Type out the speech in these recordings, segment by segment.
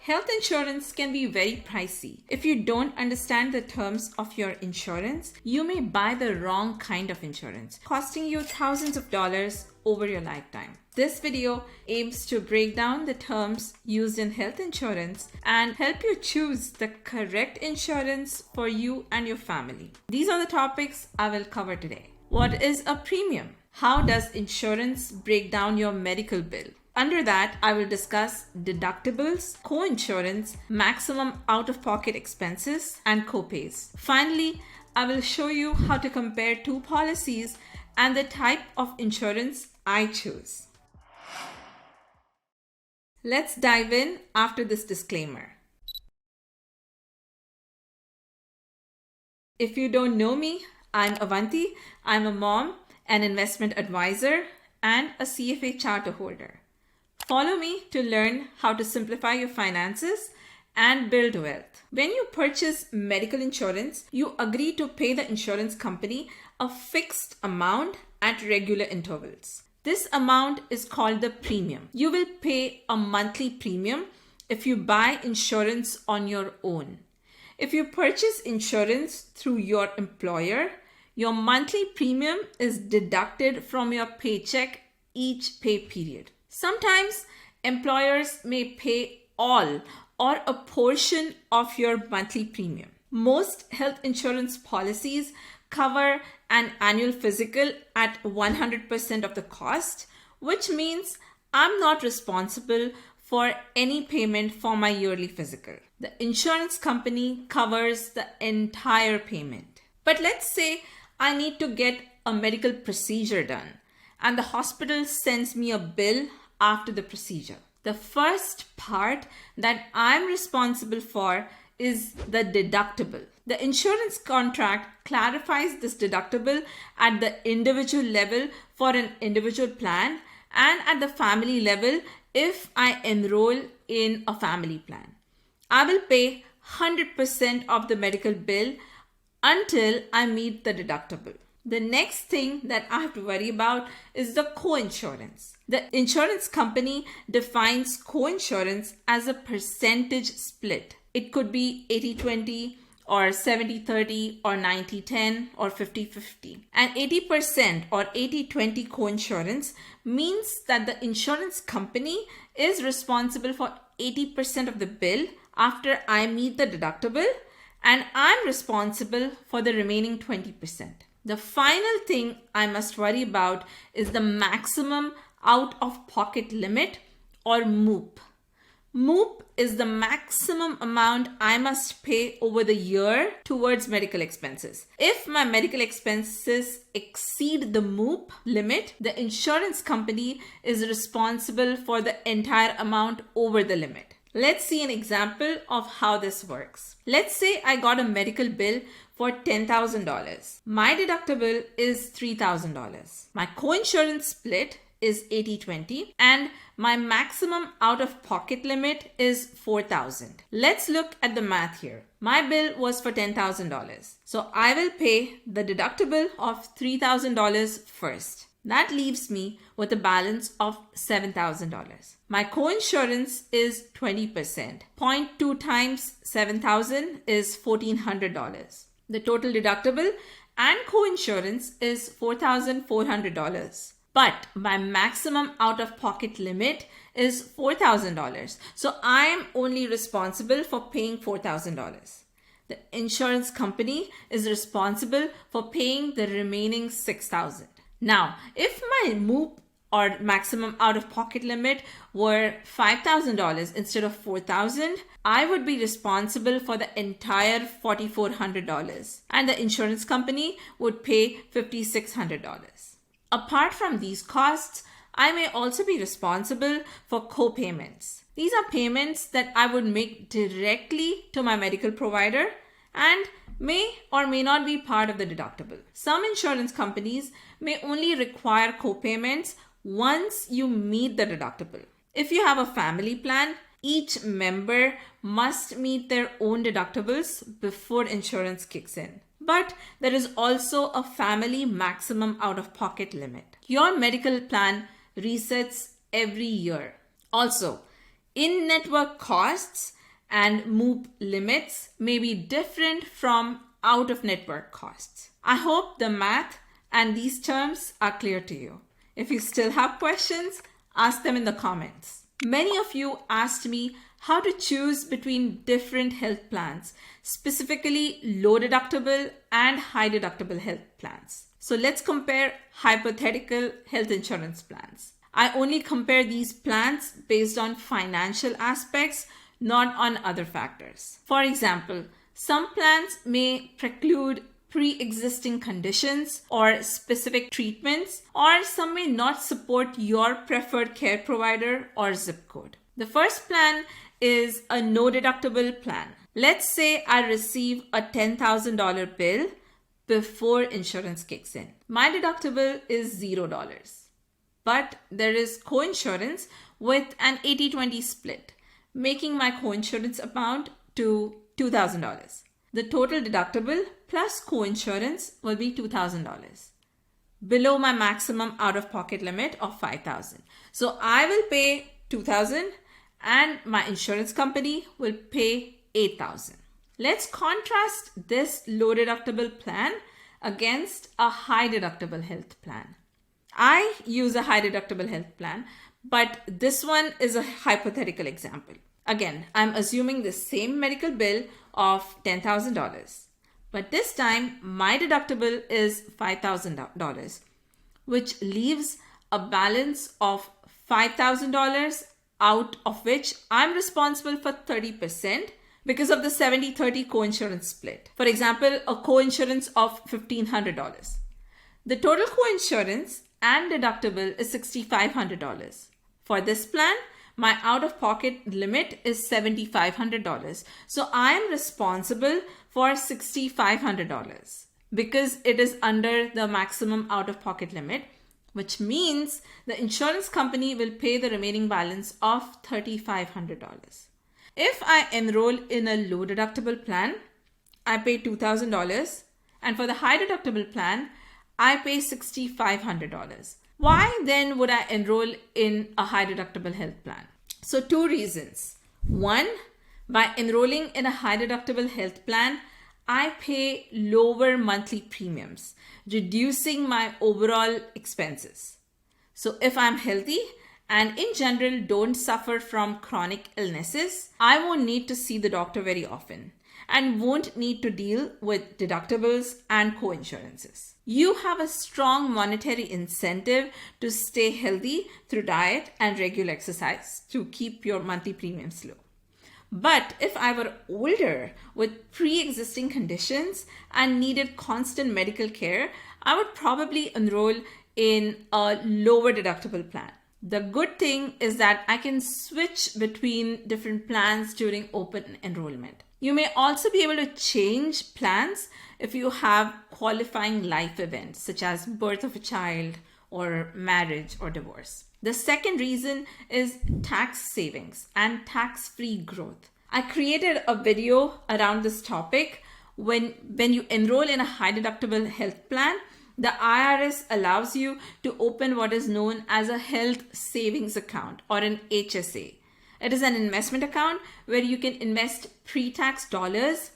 Health insurance can be very pricey. If you don't understand the terms of your insurance, you may buy the wrong kind of insurance, costing you thousands of dollars over your lifetime. This video aims to break down the terms used in health insurance and help you choose the correct insurance for you and your family. These are the topics I will cover today. What is a premium? How does insurance break down your medical bill? Under that, I will discuss deductibles, co-insurance, maximum out-of-pocket expenses, and copays. Finally, I will show you how to compare two policies and the type of insurance I choose. Let's dive in after this disclaimer. If you don't know me, I'm Avanti. I'm a mom, an investment advisor, and a CFA charter holder. Follow me to learn how to simplify your finances and build wealth. When you purchase medical insurance, you agree to pay the insurance company a fixed amount at regular intervals. This amount is called the premium. You will pay a monthly premium if you buy insurance on your own. If you purchase insurance through your employer, your monthly premium is deducted from your paycheck each pay period. Sometimes employers may pay all or a portion of your monthly premium. Most health insurance policies cover an annual physical at 100% of the cost, which means I'm not responsible for any payment for my yearly physical. The insurance company covers the entire payment. But let's say I need to get a medical procedure done and the hospital sends me a bill after the procedure. The first part that I'm responsible for is the deductible. The insurance contract clarifies this deductible at the individual level for an individual plan and at the family level if I enroll in a family plan. I will pay 100% of the medical bill until I meet the deductible. The next thing that I have to worry about is the co-insurance. The insurance company defines co-insurance as a percentage split. It could be 80-20 or 70-30 or 90-10 or 50-50. And 80% or 80-20 co-insurance means that the insurance company is responsible for 80% of the bill after I meet the deductible, and I'm responsible for the remaining 20%. The final thing I must worry about is the maximum out-of-pocket limit or MOOP. MOOP is the maximum amount I must pay over the year towards medical expenses. If my medical expenses exceed the MOOP limit, the insurance company is responsible for the entire amount over the limit. Let's see an example of how this works. Let's say I got a medical bill for $10,000. My deductible is $3,000. My co-insurance split is 80-20 and my maximum out-of-pocket limit is $4,000. Let's look at the math here. My bill was for $10,000. So I will pay the deductible of $3,000 first. That leaves me with a balance of $7,000. My co-insurance is 20%. 0.2 times $7,000 is $1,400. The total deductible and co-insurance is $4,400. But my maximum out-of-pocket limit is $4,000. So I am only responsible for paying $4,000. The insurance company is responsible for paying the remaining $6,000. Now, if my MOOP or maximum out-of-pocket limit were $5,000 instead of $4,000, I would be responsible for the entire $4,400 and the insurance company would pay $5,600. Apart from these costs, I may also be responsible for co-payments. These are payments that I would make directly to my medical provider and may or may not be part of the deductible. Some insurance companies may only require co-payments once you meet the deductible. If you have a family plan, each member must meet their own deductibles before insurance kicks in. But there is also a family maximum out-of-pocket limit. Your medical plan resets every year. Also, in-network costs and MOOP limits may be different from out-of-network costs. I hope the math and these terms are clear to you. If you still have questions, ask them in the comments. Many of you asked me how to choose between different health plans, specifically low deductible and high deductible health plans. So let's compare hypothetical health insurance plans. I only compare these plans based on financial aspects, not on other factors. For example, some plans may preclude pre-existing conditions or specific treatments, or some may not support your preferred care provider or zip code. The first plan is a no deductible plan. Let's say I receive a $10,000 bill before insurance kicks in. My deductible is $0, but there is coinsurance with an 80-20 split, making my coinsurance amount to $2,000. The total deductible plus coinsurance will be $2,000, below my maximum out-of-pocket limit of $5,000. So I will pay $2,000 and my insurance company will pay $8,000. Let's contrast this low deductible plan against a high deductible health plan. I use a high deductible health plan, but this one is a hypothetical example. Again, I'm assuming the same medical bill of $10,000, but this time my deductible is $5,000, which leaves a balance of $5,000, out of which I'm responsible for 30% because of the 70-30 coinsurance split. For example, a coinsurance of $1,500. The total coinsurance and deductible is $6,500. For this plan, my out-of-pocket limit is $7,500. So I am responsible for $6,500 because it is under the maximum out-of-pocket limit, which means the insurance company will pay the remaining balance of $3,500. If I enroll in a low deductible plan, I pay $2,000, and for the high deductible plan, I pay $6,500. Why then would I enroll in a high deductible health plan? So 2 reasons. 1, by enrolling in a high deductible health plan, I pay lower monthly premiums, reducing my overall expenses. So if I'm healthy and in general don't suffer from chronic illnesses, I won't need to see the doctor very often and won't need to deal with deductibles and coinsurances. You have a strong monetary incentive to stay healthy through diet and regular exercise to keep your monthly premiums low. But if I were older with pre-existing conditions and needed constant medical care, I would probably enroll in a lower deductible plan. The good thing is that I can switch between different plans during open enrollment. You may also be able to change plans if you have qualifying life events such as birth of a child or marriage or divorce. The second reason is tax savings and tax-free growth. I created a video around this topic. When you enroll in a high deductible health plan, the IRS allows you to open what is known as a health savings account or an HSA. It is an investment account where you can invest pre-tax dollars,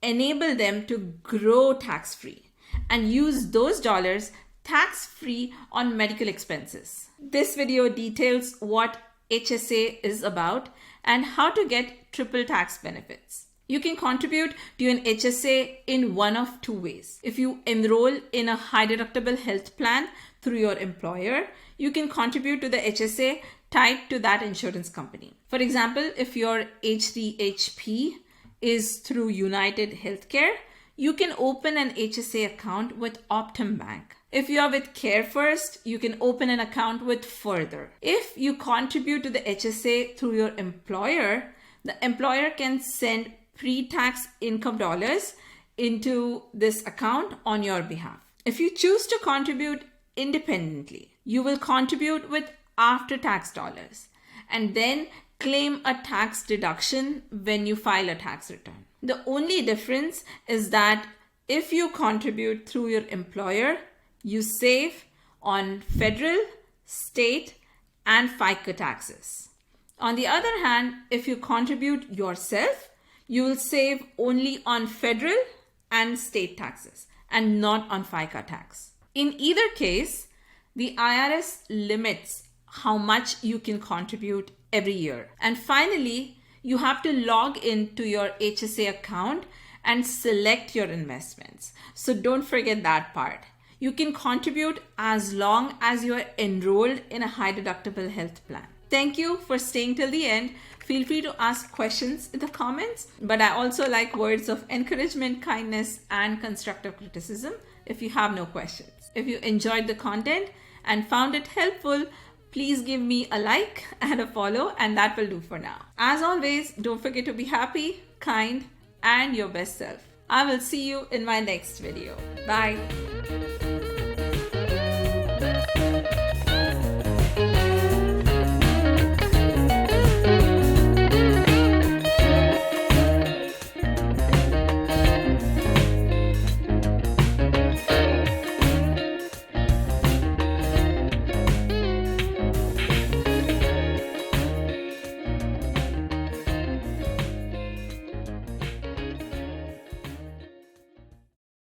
enable them to grow tax-free, and use those dollars tax-free on medical expenses. This video details what HSA is about and how to get triple tax benefits. You can contribute to an HSA in one of 2 ways. If you enroll in a high deductible health plan through your employer, you can contribute to the HSA tied to that insurance company. For example, if your HDHP is through United Healthcare, you can open an HSA account with Optum Bank. If you are with Care First, you can open an account with Further. If you contribute to the HSA through your employer, the employer can send pre-tax income dollars into this account on your behalf. If you choose to contribute independently, you will contribute with after-tax dollars and then claim a tax deduction when you file a tax return. The only difference is that if you contribute through your employer, you save on federal, state, and FICA taxes. On the other hand, if you contribute yourself, you will save only on federal and state taxes and not on FICA tax. In either case, the IRS limits how much you can contribute every year. And finally, you have to log into your HSA account and select your investments. So don't forget that part. You can contribute as long as you are enrolled in a high deductible health plan. Thank you for staying till the end. Feel free to ask questions in the comments, but I also like words of encouragement, kindness, and constructive criticism if you have no questions. If you enjoyed the content and found it helpful, please give me a like and a follow, and that will do for now. As always, don't forget to be happy, kind, and your best self. I will see you in my next video. Bye.